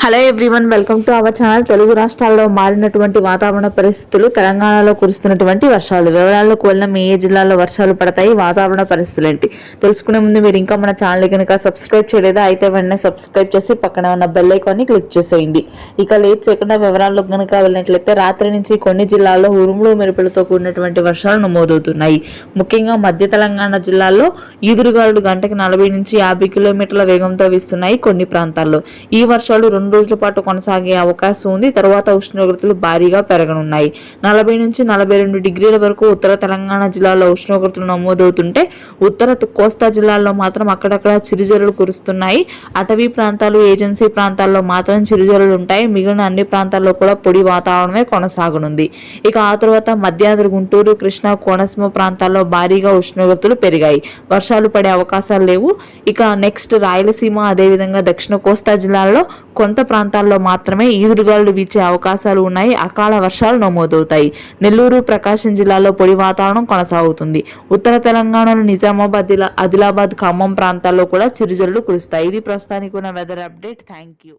Hello everyone, welcome to our channel. Telugu రాష్ట్రాల్లో మారినటువంటి వాతావరణ పరిస్థితులు, తెలంగాణలో కురుస్తున్నటువంటి వర్షాలు వివరాల్లోకి వెళ్ళిన ఏ జిల్లాల్లో వర్షాలు పడతాయి, వాతావరణ పరిస్థితులు ఏంటి తెలుసుకునే ముందు మీరు ఇంకా మన ఛానల్ కనుక సబ్స్క్రైబ్ చేయలేదా అయితే వెంటనే సబ్స్క్రైబ్ చేసి పక్కన ఉన్న బెల్ ఐకాన్ని క్లిక్ చేసేయండి. ఇక లేట్ చేయకుండా వివరాల్లోకి కనుక వెళ్ళినట్లయితే రాత్రి నుంచి కొన్ని జిల్లాల్లో ఉరుములు మెరుపులతో కూడినటువంటి వర్షాలు నమోదవుతున్నాయి. ముఖ్యంగా మధ్య తెలంగాణ జిల్లాల్లో ఈదురుగాలులు గంటకి 40 నుంచి 50 కిలోమీటర్ల వేగంతో వీస్తున్నాయి. కొన్ని ప్రాంతాల్లో ఈ వర్షాలు 2 రోజుల పాటు కొనసాగే అవకాశం ఉంది. తర్వాత ఉష్ణోగ్రతలు భారీగా పెరగనున్నాయి. 40 నుంచి 42 డిగ్రీల వరకు ఉత్తర తెలంగాణ జిల్లాలో ఉష్ణోగ్రతలు నమోదవుతుంటే ఉత్తర కోస్తా జిల్లాల్లో మాత్రం అక్కడక్కడ చిరుజల్లులు కురుస్తున్నాయి. అటవీ ప్రాంతాలు, ఏజెన్సీ ప్రాంతాల్లో మాత్రం చిరుజల్లులు ఉంటాయి. మిగిలిన అన్ని ప్రాంతాల్లో కూడా పొడి వాతావరణమే కొనసాగనుంది. ఇక ఆ తర్వాత మధ్యాంధ్ర, గుంటూరు, కృష్ణా, కోనసీమ ప్రాంతాల్లో భారీగా ఉష్ణోగ్రతలు పెరిగాయి. వర్షాలు పడే అవకాశాలు లేవు. ఇక నెక్స్ట్ రాయలసీమ, అదేవిధంగా దక్షిణ కోస్తా జిల్లాల్లో కొంత ప్రాంతాల్లో మాత్రమే ఈదురుగాలులు వీచే అవకాశాలు ఉన్నాయి. అకాల వర్షాలు నమోదవుతాయి. నెల్లూరు, ప్రకాశం జిల్లాలో పొడి వాతావరణం కొనసాగుతుంది. ఉత్తర తెలంగాణలో నిజామాబాద్, ఆదిలాబాద్, ఖమ్మం ప్రాంతాల్లో కూడా చిరుజల్లు కురుస్తాయి. ఇది ప్రస్తుతానికి ఉన్న వెదర్ అప్డేట్. Thank you.